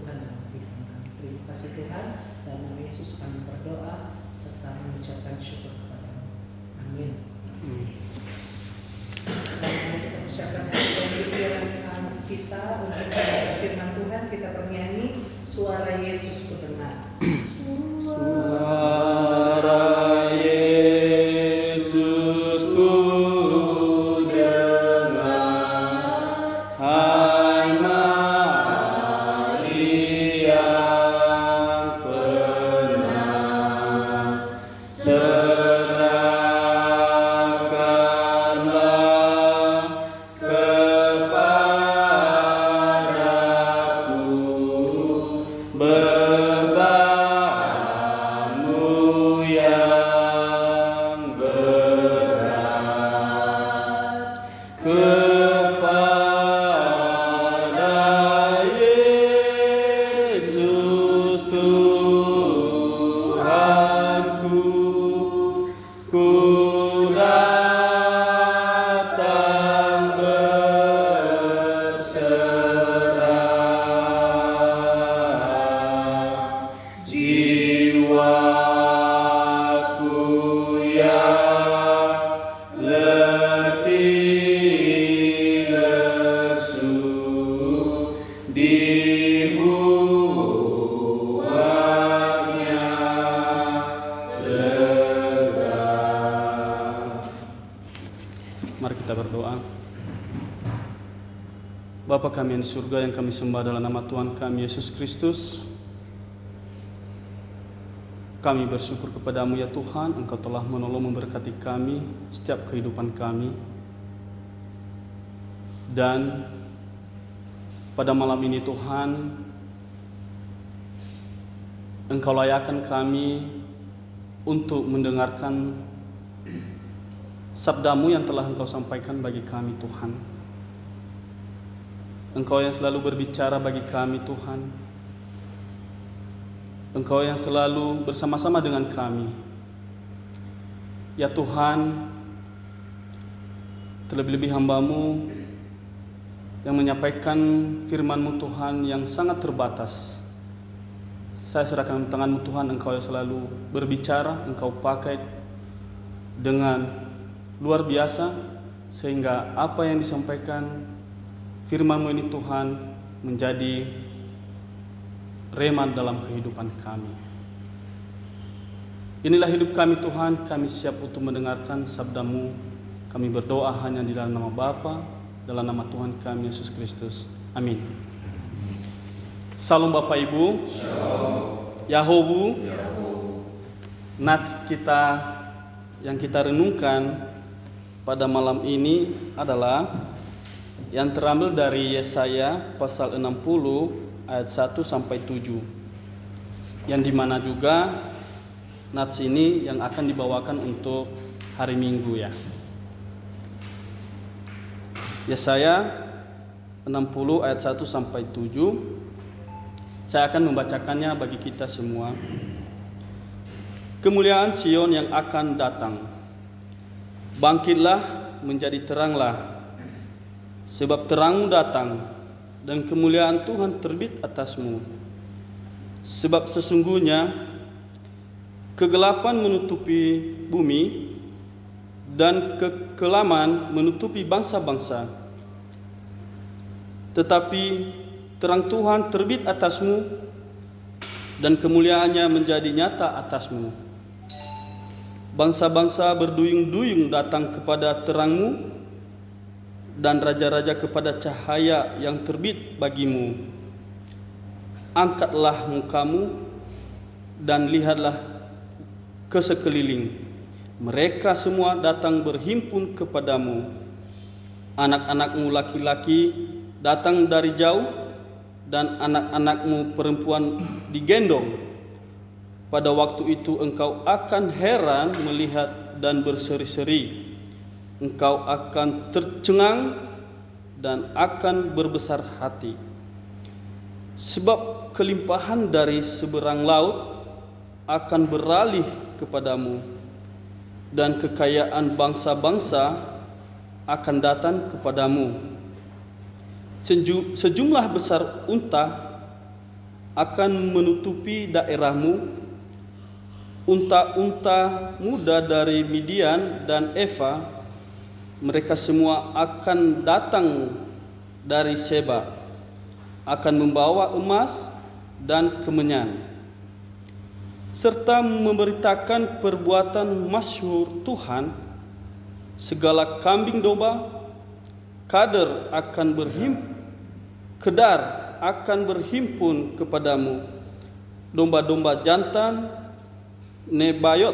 Tuhan dalam kehidupan kami. Terima kasih Tuhan, dalam nama Yesus kami berdoa serta mengucapkan syukur kepada-Mu. Amin. Dan mari kita persiapkan pikiran kita untuk firman Tuhan. Kita bernyanyi Suara Yesus Kudengar. Suara Yesus kudengar, hai Maria penang, serahkanlah kepadaku bebanmu yang berat, kepada Yesus Tuhanku ku datang berserah. Jiwaku yang letih lesu dibuatnya lega. Mari kita berdoa. Bapa kami yang di surga, yang kami sembah dalam nama Tuhan kami Yesus Kristus, kami bersyukur kepadamu ya Tuhan, Engkau telah menolong memberkati kami setiap kehidupan kami. Dan pada malam ini Tuhan, Engkau layakkan kami untuk mendengarkan sabdamu yang telah Engkau sampaikan bagi kami Tuhan. Engkau yang selalu berbicara bagi kami Tuhan. Engkau yang selalu bersama-sama dengan kami. Ya Tuhan, terlebih-lebih hamba-Mu yang menyampaikan firman-Mu Tuhan yang sangat terbatas. Saya serahkan tangan-Mu Tuhan, Engkau yang selalu berbicara, Engkau pakai dengan luar biasa, sehingga apa yang disampaikan firman-Mu ini Tuhan menjadi rema dalam kehidupan kami. Inilah hidup kami Tuhan, kami siap untuk mendengarkan sabda-Mu. Kami berdoa hanya di dalam nama Bapa, dalam nama Tuhan kami Yesus Kristus. Amin. Salam Bapak Ibu. Shalom. Yahowu. Nats kita yang kita renungkan pada malam ini adalah yang terambil dari Yesaya pasal 60 ayat 1 sampai 7. Yang dimana juga nats ini yang akan dibawakan untuk hari Minggu ya. Yesaya 60 ayat 1 sampai 7. Saya akan membacakannya bagi kita semua. Kemuliaan Sion yang akan datang. Bangkitlah, menjadi teranglah, sebab terangmu datang dan kemuliaan Tuhan terbit atasmu. Sebab sesungguhnya kegelapan menutupi bumi dan kekelaman menutupi bangsa-bangsa. Tetapi terang Tuhan terbit atasmu dan kemuliaannya menjadi nyata atasmu. Bangsa-bangsa berduyung-duyung datang kepada terangmu dan raja-raja kepada cahaya yang terbit bagimu. Angkatlah mukamu dan lihatlah ke sekeliling. Mereka semua datang berhimpun kepadamu. Anak-anakmu laki-laki datang dari jauh dan anak-anakmu perempuan digendong. Pada waktu itu engkau akan heran melihat dan berseri-seri. Engkau akan tercengang dan akan berbesar hati. Sebab kelimpahan dari seberang laut akan beralih kepadamu, dan kekayaan bangsa-bangsa akan datang kepadamu. Sejumlah besar unta akan menutupi daerahmu. Unta-unta muda dari Midian dan Eva, mereka semua akan datang dari Seba, akan membawa emas dan kemenyan, serta memberitakan perbuatan masyhur Tuhan. Segala kambing domba kedar akan berhimpun kepadamu. Domba-domba jantan Nebayot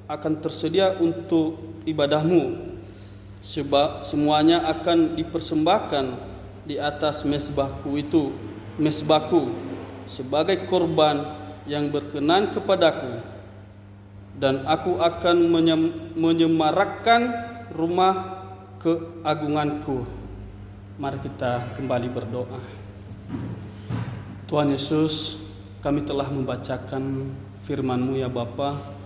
akan tersedia untuk ibadahmu, sebab semuanya akan dipersembahkan di atas mesbahku sebagai korban yang berkenan kepadaku, dan aku akan menyemarakkan rumah keagunganku. Mari kita kembali berdoa. Tuhan Yesus, kami telah membacakan firman-Mu ya Bapa,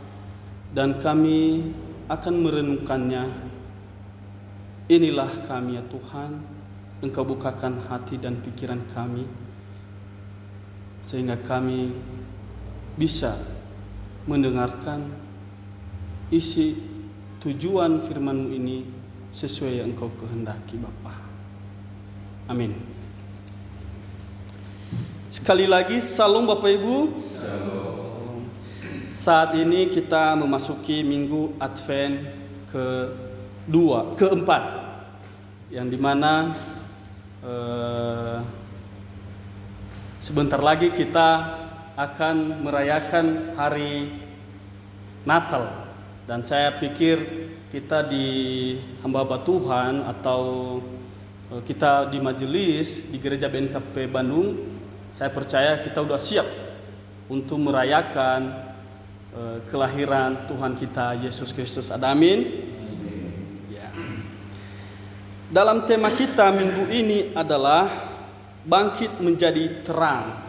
dan kami akan merenungkannya. Inilah kami ya Tuhan, Engkau bukakan hati dan pikiran kami, sehingga kami bisa mendengarkan isi tujuan firman-Mu ini sesuai yang Engkau kehendaki Bapa. Amin. Sekali lagi, salam Bapak Ibu. Salam. Saat ini kita memasuki minggu Advent keempat, yang dimana sebentar lagi kita akan merayakan hari Natal. Dan saya pikir kita di hamba Tuhan atau kita di majelis di Gereja BNKP Bandung, saya percaya kita sudah siap untuk merayakan kelahiran Tuhan kita Yesus Kristus. Amin. Ya. Dalam tema kita minggu ini adalah bangkit menjadi terang.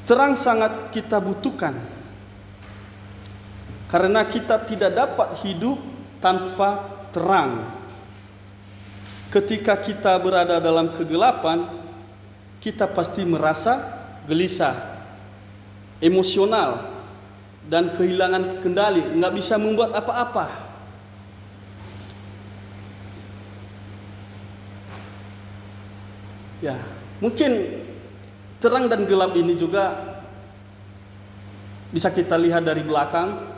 Terang sangat kita butuhkan, karena kita tidak dapat hidup tanpa terang. Ketika kita berada dalam kegelapan, kita pasti merasa gelisah, emosional, dan kehilangan kendali, nggak bisa membuat apa-apa. Ya, mungkin terang dan gelap ini juga bisa kita lihat dari belakang,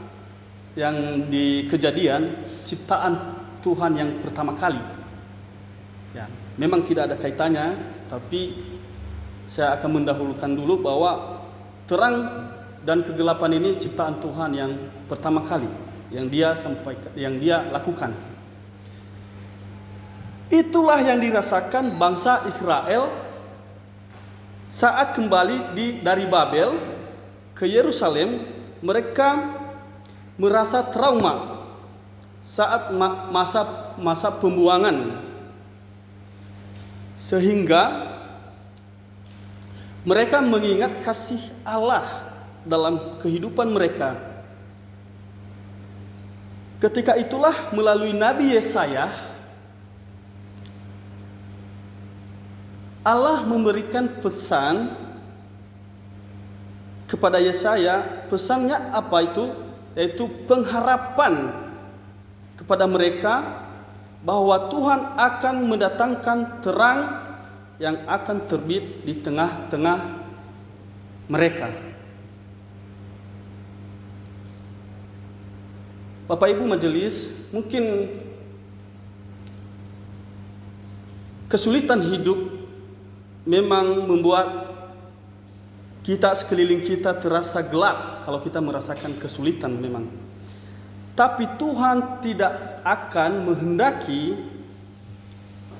yang di Kejadian, ciptaan Tuhan yang pertama kali. Ya, memang tidak ada kaitannya, tapi saya akan mendahulukan dulu bahwa terang dan kegelapan ini ciptaan Tuhan yang pertama kali, yang Dia sampaikan, yang Dia lakukan. Itulah yang dirasakan bangsa Israel saat kembali dari Babel ke Yerusalem. Mereka merasa trauma saat masa pembuangan, sehingga mereka mengingat kasih Allah dalam kehidupan mereka. Ketika itulah melalui Nabi Yesaya, Allah memberikan pesan kepada Yesaya. Pesannya apa itu? Yaitu pengharapan kepada mereka bahwa Tuhan akan mendatangkan terang yang akan terbit di tengah-tengah mereka. Bapak Ibu majelis, mungkin kesulitan hidup memang membuat kita sekeliling kita terasa gelap kalau kita merasakan kesulitan memang. Tapi Tuhan tidak akan menghendaki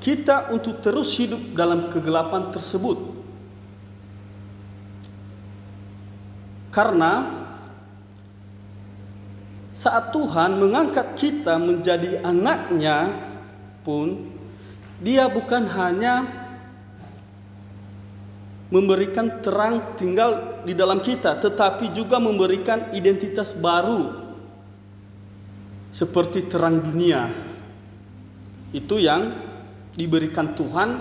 kita untuk terus hidup dalam kegelapan tersebut. Karena saat Tuhan mengangkat kita menjadi anak-Nya pun, Dia bukan hanya memberikan terang tinggal di dalam kita, tetapi juga memberikan identitas baru seperti terang dunia. Itu yang diberikan Tuhan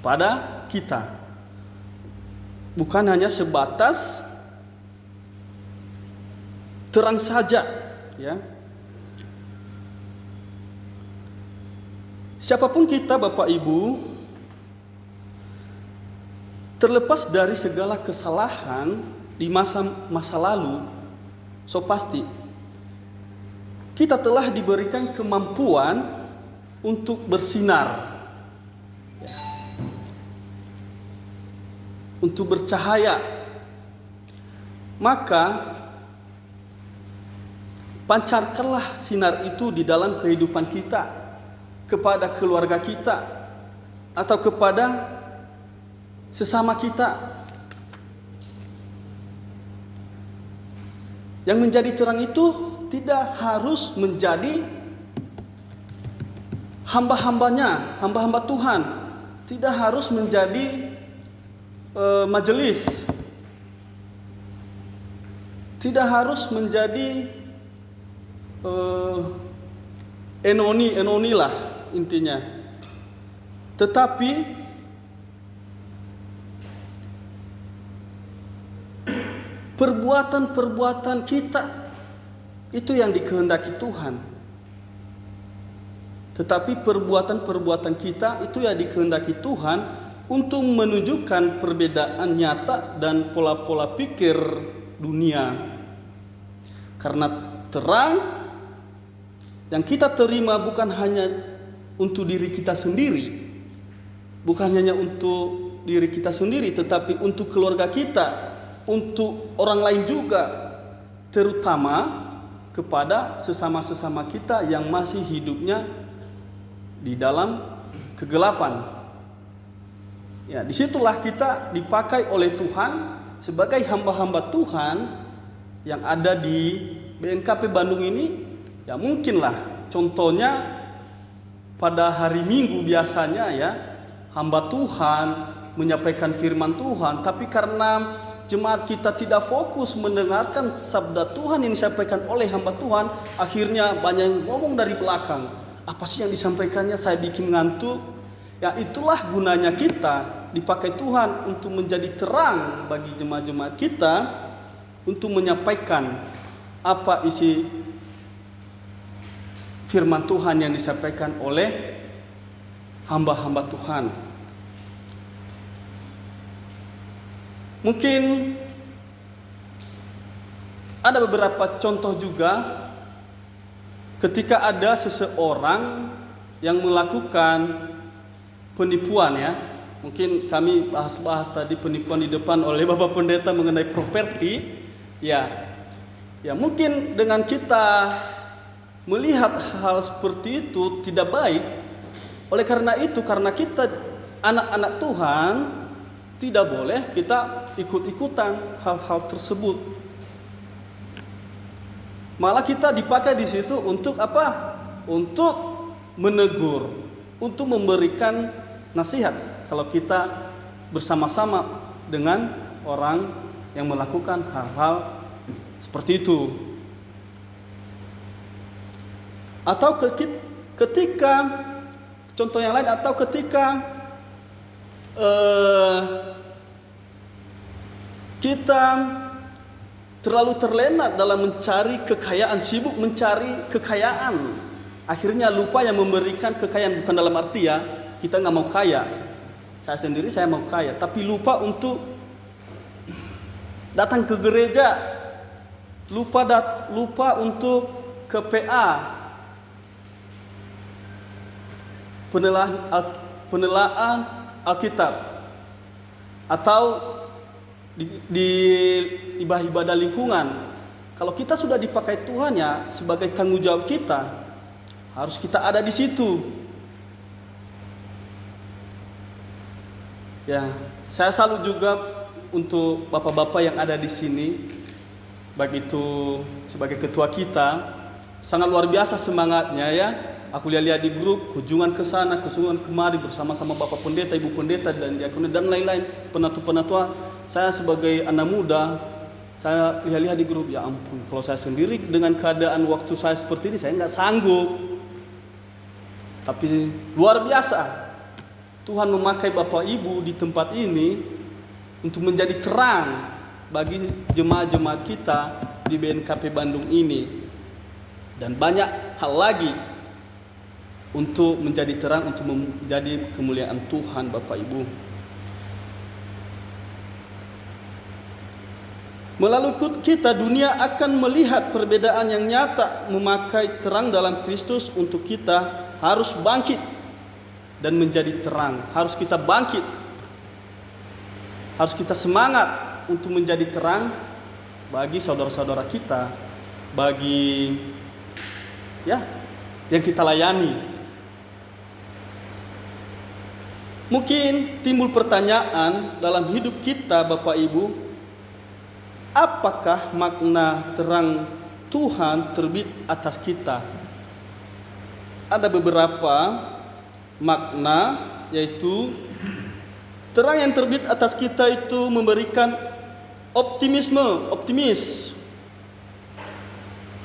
kepada kita. Bukan hanya sebatas terang saja, ya. Siapapun kita, Bapak Ibu, terlepas dari segala kesalahan di masa lalu, so pasti kita telah diberikan kemampuan untuk bersinar, ya, untuk bercahaya. Maka pancarkanlah sinar itu di dalam kehidupan kita, kepada keluarga kita, atau kepada sesama kita. Yang menjadi terang itu tidak harus menjadi hamba-hamba Tuhan, tidak harus menjadi majelis, tidak harus menjadi enoni lah intinya. Tetapi perbuatan-perbuatan kita itu yang dikehendaki Tuhan. Tetapi perbuatan-perbuatan kita itu yang dikehendaki Tuhan untuk menunjukkan perbedaan nyata dan pola-pola pikir dunia. Karena terang yang kita terima bukan hanya untuk diri kita sendiri, bukan hanya untuk diri kita sendiri, tetapi untuk keluarga kita, untuk orang lain juga, terutama kepada sesama-sesama kita yang masih hidupnya di dalam kegelapan. Ya, disitulah kita dipakai oleh Tuhan sebagai hamba-hamba Tuhan yang ada di BNKP Bandung ini. Ya mungkinlah contohnya pada hari Minggu biasanya ya, hamba Tuhan menyampaikan firman Tuhan, tapi karena jemaat kita tidak fokus mendengarkan sabda Tuhan yang disampaikan oleh hamba Tuhan, akhirnya banyak yang ngomong dari belakang. Apa sih yang disampaikannya? Saya bikin ngantuk. Ya itulah gunanya kita dipakai Tuhan untuk menjadi terang bagi jemaat-jemaat kita, untuk menyampaikan apa isi firman Tuhan yang disampaikan oleh hamba-hamba Tuhan. Mungkin ada beberapa contoh juga ketika ada seseorang yang melakukan penipuan ya. Mungkin kami bahas tadi penipuan di depan oleh Bapak Pendeta mengenai properti. Ya mungkin dengan kita melihat hal seperti itu tidak baik. Oleh karena itu, karena kita anak-anak Tuhan, tidak boleh kita ikut-ikutan hal-hal tersebut. Malah kita dipakai di situ untuk apa? Untuk menegur, untuk memberikan nasihat kalau kita bersama-sama dengan orang yang melakukan hal-hal seperti itu. Atau ketika contoh yang lain, atau ketika kita terlalu terlena dalam mencari kekayaan, sibuk mencari kekayaan, akhirnya lupa yang memberikan kekayaan. Bukan dalam arti ya kita nggak mau kaya, saya sendiri saya mau kaya, tapi lupa untuk datang ke gereja, lupa untuk ke PA, penelaan Alkitab, atau di ibadah lingkungan. Kalau kita sudah dipakai Tuhan ya, sebagai tanggung jawab kita, harus kita ada di situ. Ya, saya salut juga untuk bapak-bapak yang ada di sini, baik itu sebagai ketua kita, sangat luar biasa semangatnya ya. Aku lihat di grup, kunjungan ke sana, kunjungan kemari bersama-sama Bapak Pendeta, Ibu Pendeta, dan diakon dan lain-lain, penatua-penatua. Saya sebagai anak muda, saya lihat di grup, ya ampun, kalau saya sendiri dengan keadaan waktu saya seperti ini, saya nggak sanggup. Tapi luar biasa. Tuhan memakai Bapak Ibu di tempat ini untuk menjadi terang bagi jemaat-jemaat kita di BNKP Bandung ini. Dan banyak hal lagi untuk menjadi terang, untuk menjadi kemuliaan Tuhan Bapak Ibu. Melalui kita, dunia akan melihat perbedaan yang nyata. Memakai terang dalam Kristus untuk kita harus bangkit dan menjadi terang. Harus kita bangkit, harus kita semangat untuk menjadi terang bagi saudara-saudara kita, bagi yang kita layani. Mungkin timbul pertanyaan dalam hidup kita Bapak Ibu, apakah makna terang Tuhan terbit atas kita? Ada beberapa makna, yaitu terang yang terbit atas kita itu memberikan optimis,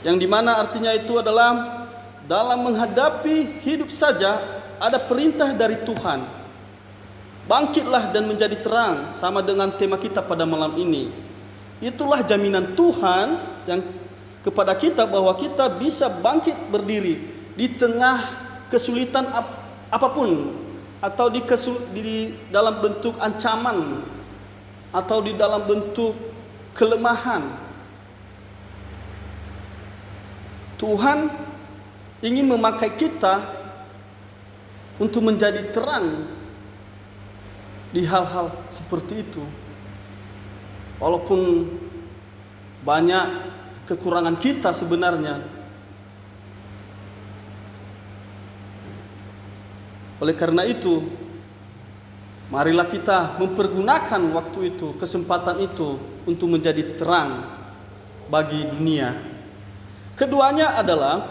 yang dimana artinya itu adalah dalam menghadapi hidup saja ada perintah dari Tuhan. Bangkitlah dan menjadi terang, sama dengan tema kita pada malam ini. Itulah jaminan Tuhan yang kepada kita bahwa kita bisa bangkit berdiri di tengah kesulitan apapun, atau di dalam bentuk ancaman, atau di dalam bentuk kelemahan. Tuhan ingin memakai kita untuk menjadi terang di hal-hal seperti itu. Walaupun banyak kekurangan kita sebenarnya. Oleh karena itu, marilah kita mempergunakan waktu itu, kesempatan itu untuk menjadi terang bagi dunia. Keduanya adalah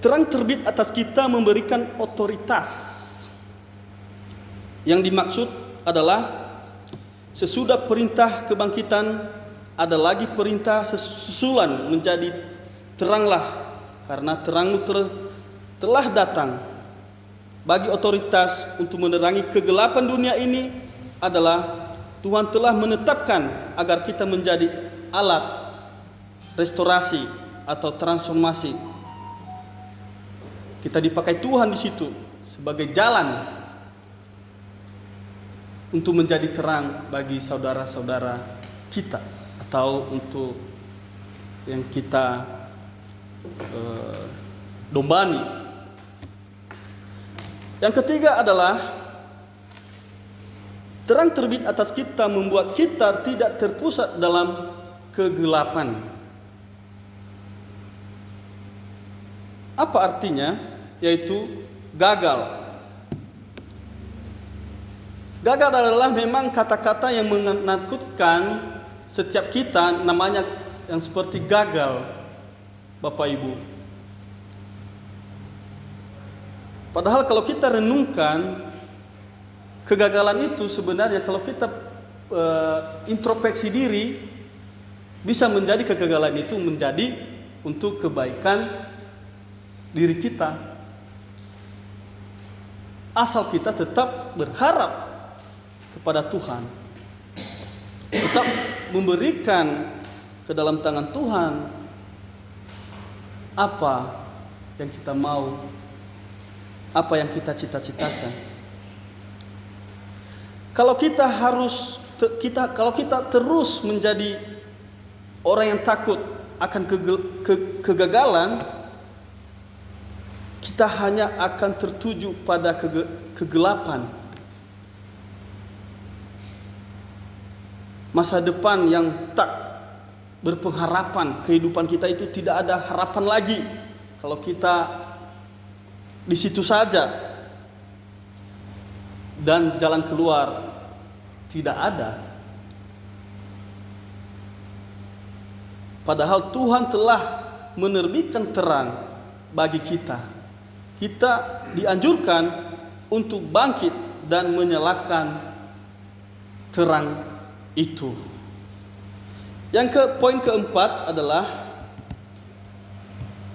terang terbit atas kita memberikan otoritas. Yang dimaksud adalah sesudah perintah kebangkitan ada lagi perintah susulan menjadi teranglah, karena terangmu telah datang. Bagi otoritas untuk menerangi kegelapan dunia ini adalah Tuhan telah menetapkan agar kita menjadi alat restorasi atau transformasi. Kita dipakai Tuhan di situ sebagai jalan untuk menjadi terang bagi saudara-saudara kita, atau untuk yang kita dombani. Yang ketiga adalah terang terbit atas kita membuat kita tidak terpusat dalam kegelapan. Apa artinya? Yaitu gagal. Gagal adalah memang kata-kata yang menakutkan setiap kita, namanya yang seperti gagal, Bapak Ibu. Padahal kalau kita renungkan, kegagalan itu sebenarnya kalau kita introspeksi diri, bisa menjadi kegagalan itu menjadi untuk kebaikan diri kita. Asal kita tetap berharap kepada Tuhan, tetap memberikan ke dalam tangan Tuhan apa yang kita mau, apa yang kita cita-citakan. Kalau kita terus menjadi orang yang takut akan kegagalan, kita hanya akan tertuju pada kegelapan. Masa depan yang tak berpengharapan, kehidupan kita itu tidak ada harapan lagi kalau kita di situ saja, dan jalan keluar tidak ada. Padahal Tuhan telah menerbitkan terang bagi kita. Kita dianjurkan untuk bangkit dan menyalakan terang itu. Poin keempat adalah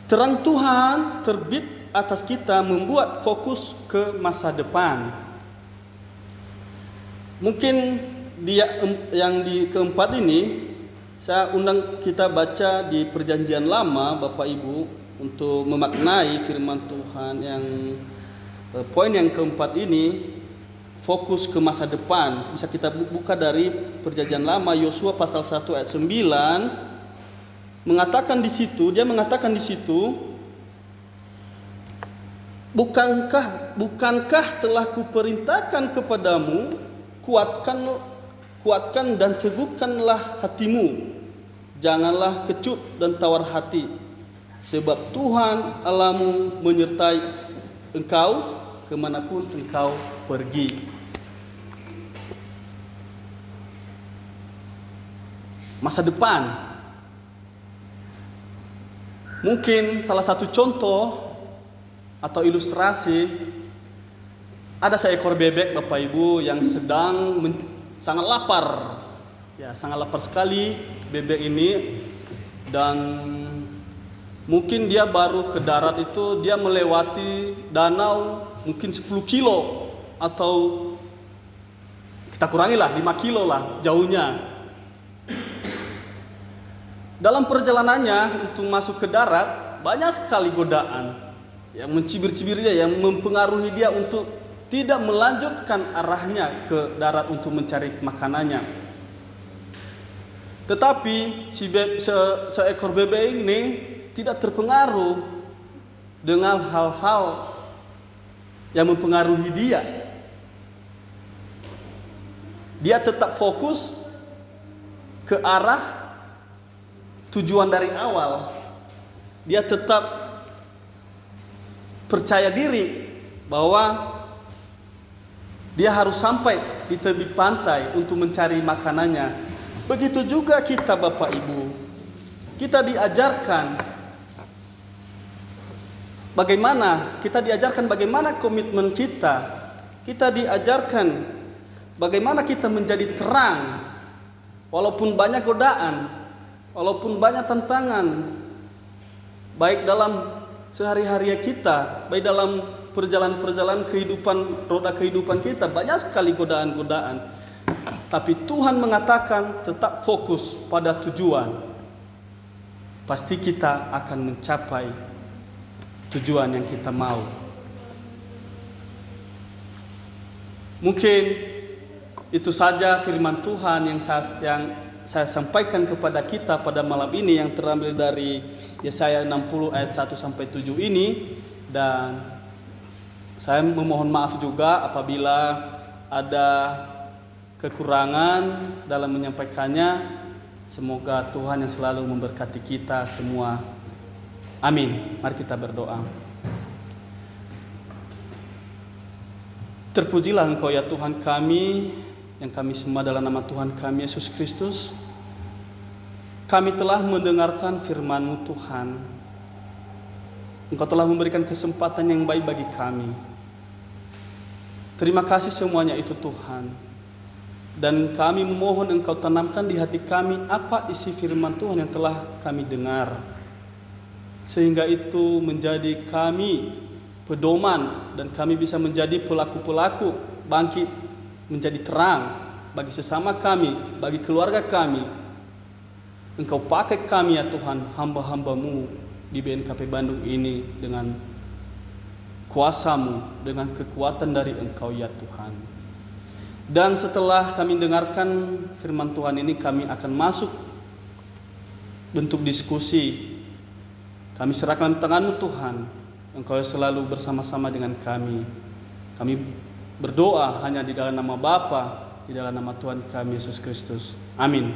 terang Tuhan terbit atas kita membuat fokus ke masa depan. Mungkin yang di keempat ini saya undang kita baca di Perjanjian Lama, Bapak Ibu, untuk memaknai firman Tuhan yang poin yang keempat ini, fokus ke masa depan. Bisa kita buka dari Perjanjian Lama, Yosua pasal 1 ayat 9. Mengatakan di situ, dia mengatakan di situ, bukankah telah kuperintahkan kepadamu, kuatkan dan teguhkanlah hatimu, janganlah kecut dan tawar hati, sebab Tuhan Allahmu menyertai engkau kemanapun engkau pergi. Masa depan. Mungkin salah satu contoh atau ilustrasi, ada seekor bebek, Bapak Ibu, yang sangat lapar. Ya, sangat lapar sekali bebek ini, dan mungkin dia baru ke darat itu, dia melewati danau mungkin 10 kilo atau kita kurangilah 5 kilo lah jauhnya. Dalam perjalanannya untuk masuk ke darat, banyak sekali godaan yang mencibir-cibir dia, yang mempengaruhi dia untuk tidak melanjutkan arahnya ke darat untuk mencari makanannya. Tetapi seekor bebek ini tidak terpengaruh dengan hal-hal yang mempengaruhi dia. Dia tetap fokus ke arah tujuan dari awal. Dia tetap percaya diri bahwa dia harus sampai di tepi pantai untuk mencari makanannya. Begitu juga kita, Bapak Ibu. Kita diajarkan bagaimana komitmen kita. Kita diajarkan bagaimana kita menjadi terang walaupun banyak godaan, walaupun banyak tantangan, baik dalam sehari-hari kita, baik dalam perjalanan roda kehidupan kita, banyak sekali godaan-godaan. Tapi Tuhan mengatakan tetap fokus pada tujuan. Pasti kita akan mencapai tujuan yang kita mau. Mungkin itu saja firman Tuhan yang saya sampaikan kepada kita pada malam ini, yang terambil dari Yesaya 60 ayat 1 sampai 7 ini. Dan saya memohon maaf juga apabila ada kekurangan dalam menyampaikannya. Semoga Tuhan yang selalu memberkati kita semua. Amin. Mari kita berdoa. Terpujilah Engkau ya Tuhan kami, yang kami sembah dalam nama Tuhan kami Yesus Kristus. Kami telah mendengarkan firman-Mu Tuhan. Engkau telah memberikan kesempatan yang baik bagi kami. Terima kasih semuanya itu Tuhan. Dan kami memohon Engkau tanamkan di hati kami apa isi firman Tuhan yang telah kami dengar, sehingga itu menjadi kami pedoman dan kami bisa menjadi pelaku-pelaku bangkit menjadi terang bagi sesama kami, bagi keluarga kami. Engkau pakai kami ya Tuhan, hamba-hamba-Mu di BNKP Bandung ini dengan kuasa-Mu, dengan kekuatan dari Engkau ya Tuhan. Dan setelah kami dengarkan firman Tuhan ini, kami akan masuk bentuk diskusi. Kami serahkan tangan-Mu Tuhan. Engkau selalu bersama-sama dengan kami. Kami berdoa hanya di dalam nama Bapa, di dalam nama Tuhan kami Yesus Kristus. Amin.